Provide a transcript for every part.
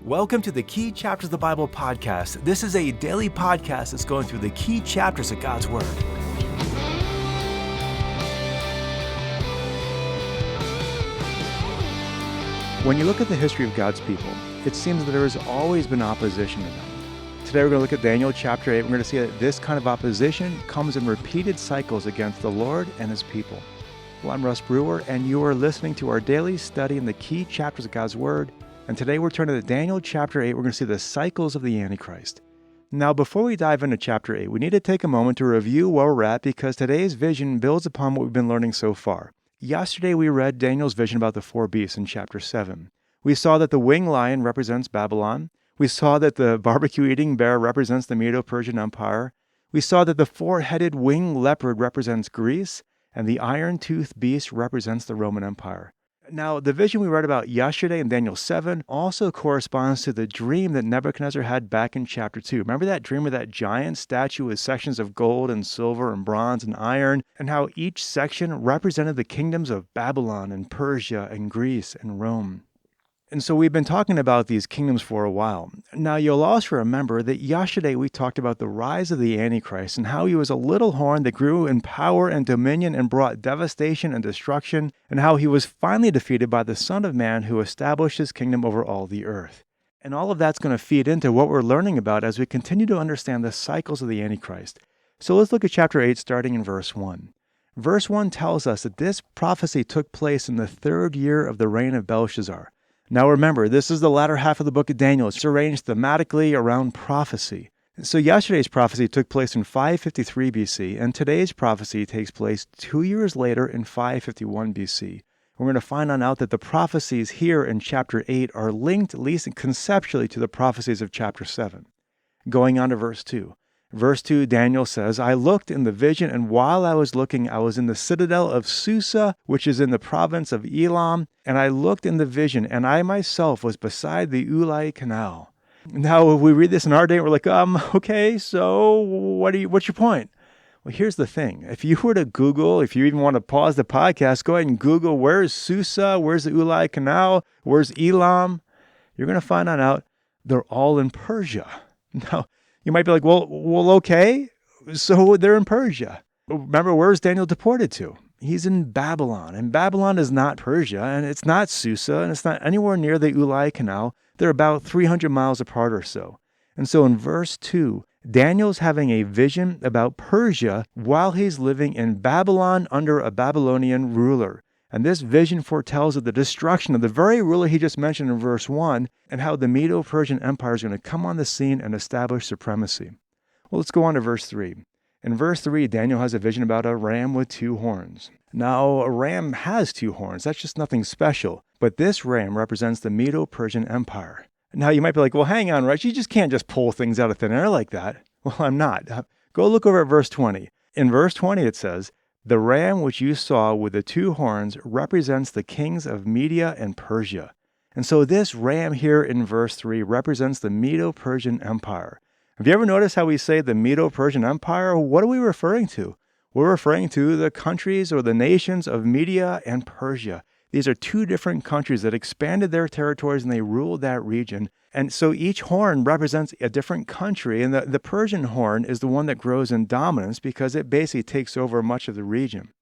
Welcome to the Key Chapters of the Bible podcast. This is a daily podcast that's going through the key chapters of God's Word. When you look at the history of God's people, it seems that there has always been opposition to them. Today we're going to look at Daniel chapter 8. We're going to see that this kind of opposition comes in repeated cycles against the Lord and His people. Well, I'm Russ Brewer, and you are listening to our daily study in the key chapters of God's Word. And today we're turning to Daniel chapter 8. We're going to see the cycles of the Antichrist. Now, before we dive into chapter 8, we need to take a moment to review where we're at because today's vision builds upon what we've been learning so far. Yesterday we read Daniel's vision about the four beasts in chapter 7. We saw that the winged lion represents Babylon. We saw that the barbecue-eating bear represents the Medo-Persian Empire. We saw that the four-headed winged leopard represents Greece, and the iron-toothed beast represents the Roman Empire. Now, the vision we read about yesterday in Daniel 7 also corresponds to the dream that Nebuchadnezzar had back in chapter 2. Remember that dream of that giant statue with sections of gold and silver and bronze and iron, and how each section represented the kingdoms of Babylon and Persia and Greece and Rome. And so we've been talking about these kingdoms for a while. Now, you'll also remember that yesterday we talked about the rise of the Antichrist and how he was a little horn that grew in power and dominion and brought devastation and destruction, and how he was finally defeated by the Son of Man who established his kingdom over all the earth. And all of that's going to feed into what we're learning about as we continue to understand the cycles of the Antichrist. So let's look at chapter 8 starting in verse 1. Verse 1 tells us that this prophecy took place in the third year of the reign of Belshazzar. Now remember, this is the latter half of the book of Daniel. It's arranged thematically around prophecy. So yesterday's prophecy took place in 553 BC, and today's prophecy takes place 2 years later in 551 BC. We're going to find out that the prophecies here in chapter 8 are linked, at least conceptually, to the prophecies of chapter 7. Going on to verse 2. Verse 2, Daniel says, I looked in the vision, and while I was looking, I was in the citadel of Susa, which is in the province of Elam, and I looked in the vision, and I myself was beside the Ulai Canal. Now, if we read this in our day, we're like, okay, so what's your point? Well, here's the thing. If you were to Google, if you even want to pause the podcast, go ahead and Google, where's Susa, where's the Ulai Canal, where's Elam? You're going to find out they're all in Persia. Now, you might be like, well, okay, so they're in Persia. Remember, where's Daniel deported to? He's in Babylon, and Babylon is not Persia, and it's not Susa, and it's not anywhere near the Ulai Canal. They're about 300 miles apart or so. And so in verse 2, Daniel's having a vision about Persia while he's living in Babylon under a Babylonian ruler. And this vision foretells of the destruction of the very ruler he just mentioned in verse 1 and how the Medo-Persian Empire is going to come on the scene and establish supremacy. Well, let's go on to verse 3. In verse 3, Daniel has a vision about a ram with two horns. Now, a ram has two horns. That's just nothing special. But this ram represents the Medo-Persian Empire. Now, you might be like, well, hang on, right? You just can't just pull things out of thin air like that. Well, I'm not. Go look over at verse 20. In verse 20, it says, the ram which you saw with the two horns represents the kings of Media and Persia. And so this ram here in verse 3 represents the Medo-Persian Empire. Have you ever noticed how we say the Medo-Persian Empire? What are we referring to? We're referring to the countries or the nations of Media and Persia. These are two different countries that expanded their territories and they ruled that region. And so each horn represents a different country. And the Persian horn is the one that grows in dominance because it basically takes over much of the region.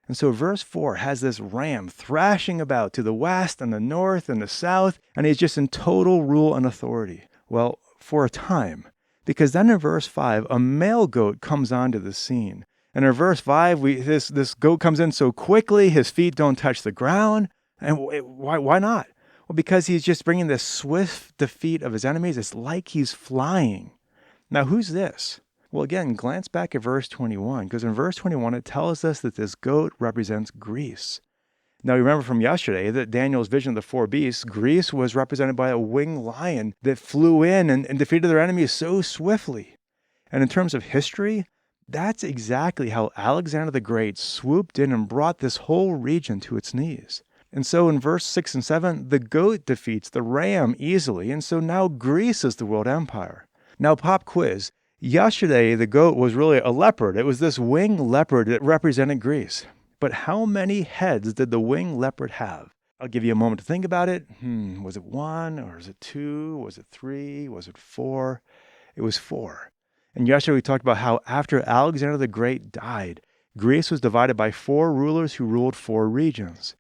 And so verse 4 has this ram thrashing about to the west and the north and the south. And he's just in total rule and authority. Well, for a time. Because then in verse 5, a male goat comes onto the scene. And in verse 5, this goat comes in so quickly, his feet don't touch the ground. And why not? Well, because he's just bringing this swift defeat of his enemies. It's like he's flying. Now, who's this? Well, again, glance back at verse 21, because in verse 21, it tells us that this goat represents Greece. Now, remember from yesterday that Daniel's vision of the four beasts, Greece was represented by a winged lion that flew in and defeated their enemies so swiftly. And in terms of history, that's exactly how Alexander the Great swooped in and brought this whole region to its knees. And so in verse 6 and 7, the goat defeats the ram easily, and so now Greece is the world empire. Now, pop quiz. Yesterday, the goat was really a leopard. It was this winged leopard that represented Greece. But how many heads did the winged leopard have? I'll give you a moment to think about it. Was it 1 or is it 2? Was it 3? Was it 4? It was 4. And yesterday we talked about how after Alexander the Great died, Greece was divided by 4 rulers who ruled 4 regions.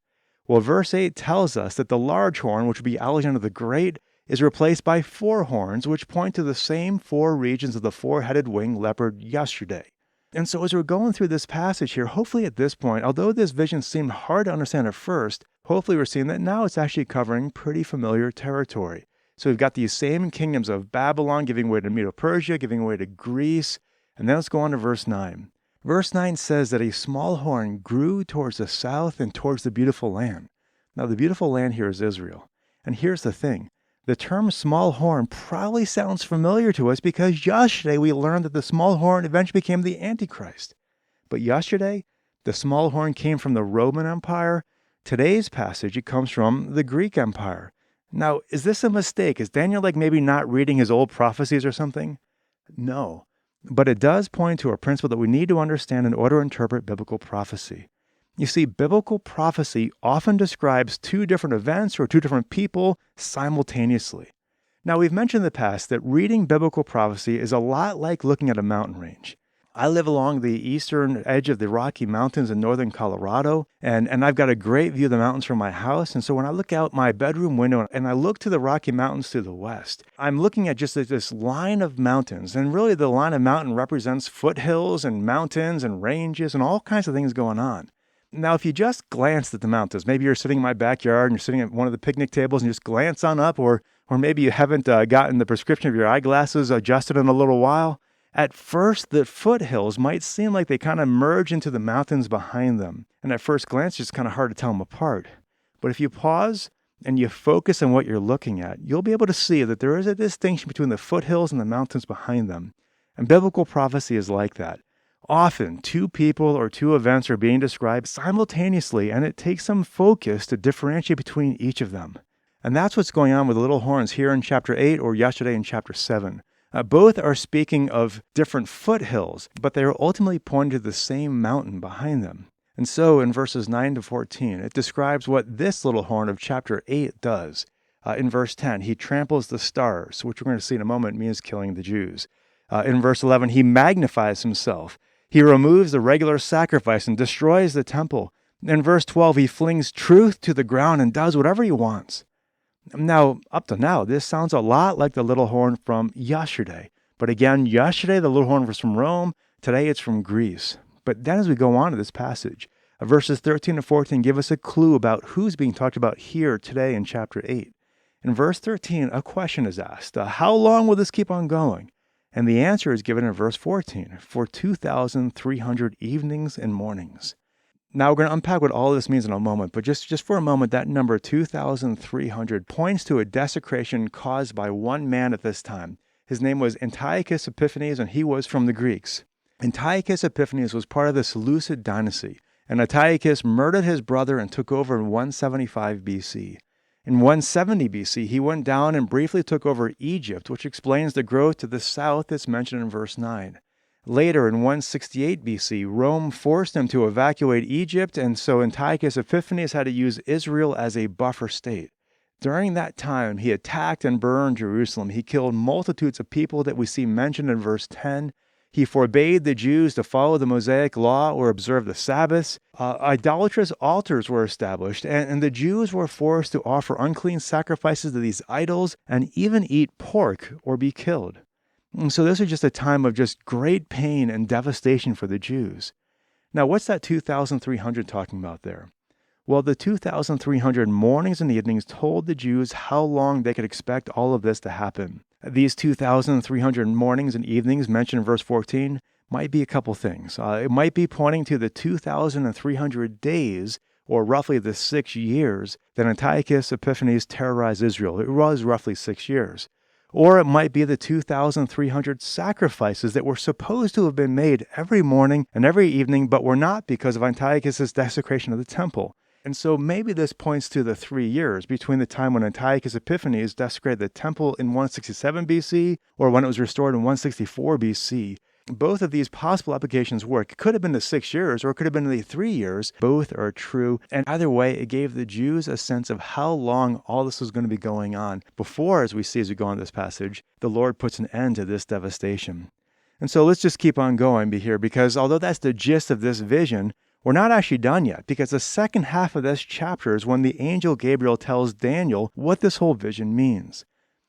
Well, verse 8 tells us that the large horn, which would be Alexander the Great, is replaced by 4 horns, which point to the same 4 regions of the 4-headed winged leopard yesterday. And so as we're going through this passage here, hopefully at this point, although this vision seemed hard to understand at first, hopefully we're seeing that now it's actually covering pretty familiar territory. So we've got these same kingdoms of Babylon giving way to Medo-Persia, giving way to Greece. And then let's go on to verse 9. Verse 9 says that a small horn grew towards the south and towards the beautiful land. Now the beautiful land here is Israel. And here's the thing. The term small horn probably sounds familiar to us because yesterday we learned that the small horn eventually became the Antichrist. But yesterday, the small horn came from the Roman Empire. Today's passage, it comes from the Greek Empire. Now, is this a mistake? Is Daniel maybe not reading his old prophecies or something? No. But it does point to a principle that we need to understand in order to interpret biblical prophecy. You see, biblical prophecy often describes 2 different events or 2 different people simultaneously. Now, we've mentioned in the past that reading biblical prophecy is a lot like looking at a mountain range. I live along the eastern edge of the Rocky Mountains in northern Colorado, and I've got a great view of the mountains from my house. And so when I look out my bedroom window and I look to the Rocky Mountains to the west, I'm looking at just this line of mountains. And really the line of mountain represents foothills and mountains and ranges and all kinds of things going on. Now, if you just glanced at the mountains, maybe you're sitting in my backyard and you're sitting at one of the picnic tables and you just glance on up, or maybe you haven't gotten the prescription of your eyeglasses adjusted in a little while. At first, the foothills might seem like they kind of merge into the mountains behind them. And at first glance, it's just kind of hard to tell them apart. But if you pause and you focus on what you're looking at, you'll be able to see that there is a distinction between the foothills and the mountains behind them. And biblical prophecy is like that. Often, 2 people or 2 events are being described simultaneously, and it takes some focus to differentiate between each of them. And that's what's going on with the little horns here in chapter 8 or yesterday in chapter 7. Both are speaking of different foothills, but they are ultimately pointing to the same mountain behind them. And so in verses 9 to 14, it describes what this little horn of chapter 8 does. In verse 10, he tramples the stars, which we're going to see in a moment means killing the Jews. In verse 11, he magnifies himself. He removes the regular sacrifice and destroys the temple. In verse 12, he flings truth to the ground and does whatever he wants. Now, up to now, this sounds a lot like the little horn from yesterday. But again, yesterday the little horn was from Rome. Today it's from Greece. But then as we go on to this passage, verses 13 to 14 give us a clue about who's being talked about here today in chapter 8. In verse 13, a question is asked. How long will this keep on going? And the answer is given in verse 14, for 2,300 evenings and mornings. Now, we're going to unpack what all of this means in a moment, but just for a moment, that number 2,300 points to a desecration caused by one man at this time. His name was Antiochus Epiphanes, and he was from the Greeks. Antiochus Epiphanes was part of the Seleucid dynasty, and Antiochus murdered his brother and took over in 175 BC. In 170 BC, he went down and briefly took over Egypt, which explains the growth to the south that's mentioned in verse 9. Later, in 168 BC, Rome forced him to evacuate Egypt, and so Antiochus Epiphanes had to use Israel as a buffer state. During that time, he attacked and burned Jerusalem. He killed multitudes of people that we see mentioned in verse 10. He forbade the Jews to follow the Mosaic law or observe the Sabbaths. Idolatrous altars were established, and the Jews were forced to offer unclean sacrifices to these idols and even eat pork or be killed. And so this was just a time of just great pain and devastation for the Jews. Now, what's that 2,300 talking about there? Well, the 2,300 mornings and evenings told the Jews how long they could expect all of this to happen. These 2,300 mornings and evenings mentioned in verse 14 might be a couple things. It might be pointing to the 2,300 days, or roughly the 6 years, that Antiochus Epiphanes terrorized Israel. It was roughly 6 years. Or it might be the 2,300 sacrifices that were supposed to have been made every morning and every evening, but were not because of Antiochus' desecration of the temple. And so maybe this points to the 3 years between the time when Antiochus Epiphanes desecrated the temple in 167 BC or when it was restored in 164 BC. Both of these possible applications work. It could have been the 6 years, or it could have been the 3 years. Both are true. And either way, it gave the Jews a sense of how long all this was going to be going on before, as we see as we go on this passage, the Lord puts an end to this devastation. And so let's just keep on going here, because although that's the gist of this vision, we're not actually done yet, because the second half of this chapter is when the angel Gabriel tells Daniel what this whole vision means.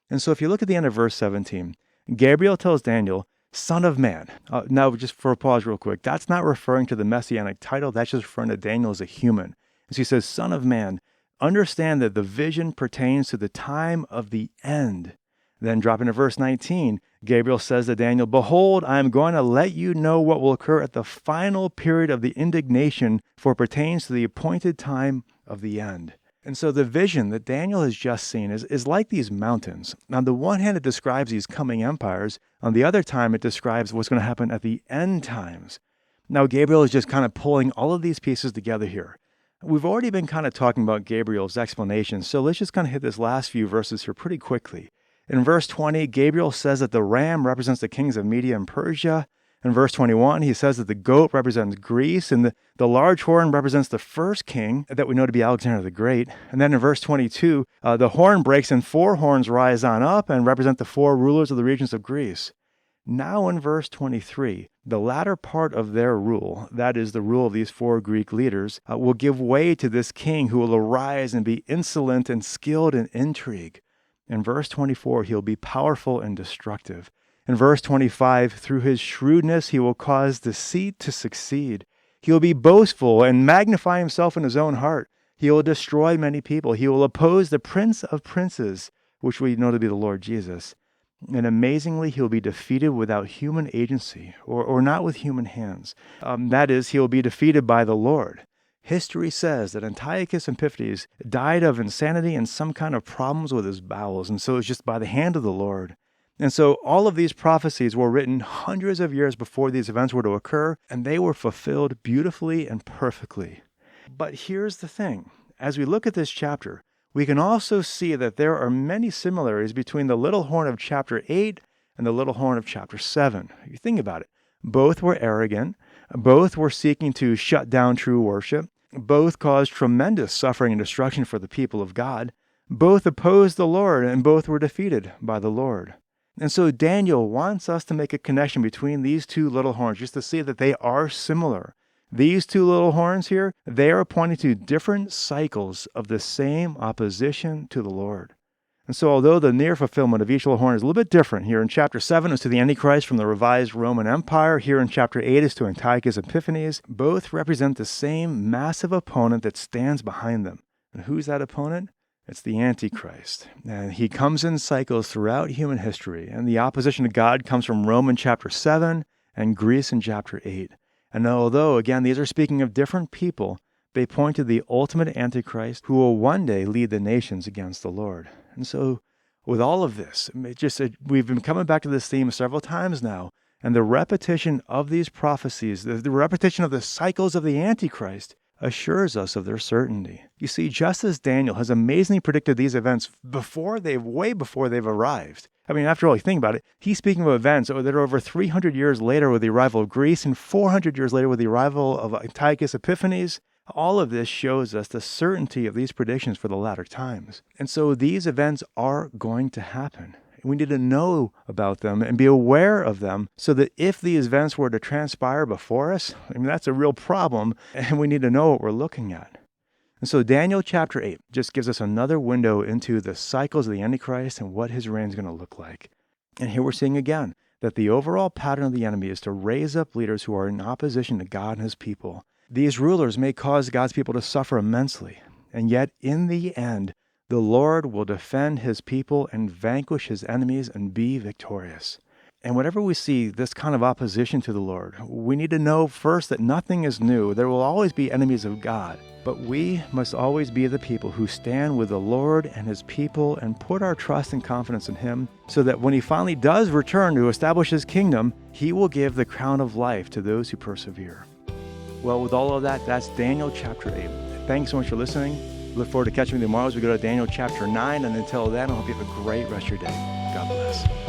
And so if you look at the end of verse 17, Gabriel tells Daniel, Son of Man. Now, just for a pause real quick, that's not referring to the messianic title. That's just referring to Daniel as a human. And so he says, Son of Man, understand that the vision pertains to the time of the end. Then dropping to verse 19, Gabriel says to Daniel, Behold, I am going to let you know what will occur at the final period of the indignation, for it pertains to the appointed time of the end. And so the vision that Daniel has just seen is like these mountains. On the one hand, it describes these coming empires. On the other time, it describes what's going to happen at the end times. Now, Gabriel is just kind of pulling all of these pieces together here. We've already been kind of talking about Gabriel's explanation, so let's just kind of hit this last few verses here pretty quickly. In verse 20, Gabriel says that the ram represents the kings of Media and Persia. In verse 21, he says that the goat represents Greece, and the large horn represents the first king that we know to be Alexander the Great. And then in verse 22, the horn breaks and 4 horns rise on up and represent the 4 rulers of the regions of Greece. Now in verse 23, the latter part of their rule, that is the rule of these 4 Greek leaders, will give way to this king who will arise and be insolent and skilled in intrigue. In verse 24, he'll be powerful and destructive. In verse 25, through his shrewdness, he will cause deceit to succeed. He will be boastful and magnify himself in his own heart. He will destroy many people. He will oppose the Prince of Princes, which we know to be the Lord Jesus. And amazingly, he will be defeated without human agency, or not with human hands. That is, he will be defeated by the Lord. History says that Antiochus Epiphanes died of insanity and some kind of problems with his bowels, and so it's just by the hand of the Lord. And so all of these prophecies were written hundreds of years before these events were to occur, and they were fulfilled beautifully and perfectly. But here's the thing. As we look at this chapter, we can also see that there are many similarities between the little horn of chapter 8 and the little horn of chapter 7. If you think about it, both were arrogant, both were seeking to shut down true worship, both caused tremendous suffering and destruction for the people of God, both opposed the Lord, and both were defeated by the Lord. And so Daniel wants us to make a connection between these 2 little horns, just to see that they are similar. These 2 little horns here, they are pointing to different cycles of the same opposition to the Lord. And so although the near fulfillment of each little horn is a little bit different, here in chapter 7 is to the Antichrist from the revised Roman Empire, here in chapter 8 is to Antiochus Epiphanes, both represent the same massive opponent that stands behind them. And who's that opponent? It's the Antichrist. And he comes in cycles throughout human history, and the opposition to God comes from Rome in chapter 7 and Greece in chapter 8. And although, again, these are speaking of different people, they point to the ultimate Antichrist who will one day lead the nations against the Lord. And so with all of this, we've been coming back to this theme several times now, and the repetition of these prophecies, the repetition of the cycles of the Antichrist assures us of their certainty. You see, just as Daniel has amazingly predicted these events way before they've arrived. I mean, after all, you think about it, he's speaking of events that are over 300 years later with the arrival of Greece and 400 years later with the arrival of Antiochus Epiphanes. All of this shows us the certainty of these predictions for the latter times. And so these events are going to happen. We need to know about them and be aware of them so that if these events were to transpire before us, that's a real problem, and we need to know what we're looking at. And so Daniel chapter 8 just gives us another window into the cycles of the Antichrist and what his reign is going to look like. And here we're seeing again that the overall pattern of the enemy is to raise up leaders who are in opposition to God and his people. These rulers may cause God's people to suffer immensely, and yet in the end, the Lord will defend his people and vanquish his enemies and be victorious. And whenever we see this kind of opposition to the Lord, we need to know first that nothing is new. There will always be enemies of God, but we must always be the people who stand with the Lord and his people and put our trust and confidence in him, so that when he finally does return to establish his kingdom, he will give the crown of life to those who persevere. Well, with all of that, that's Daniel chapter 8. Thanks so much for listening. Look forward to catching you tomorrow as we go to Daniel chapter 9. And until then, I hope you have a great rest of your day. God bless.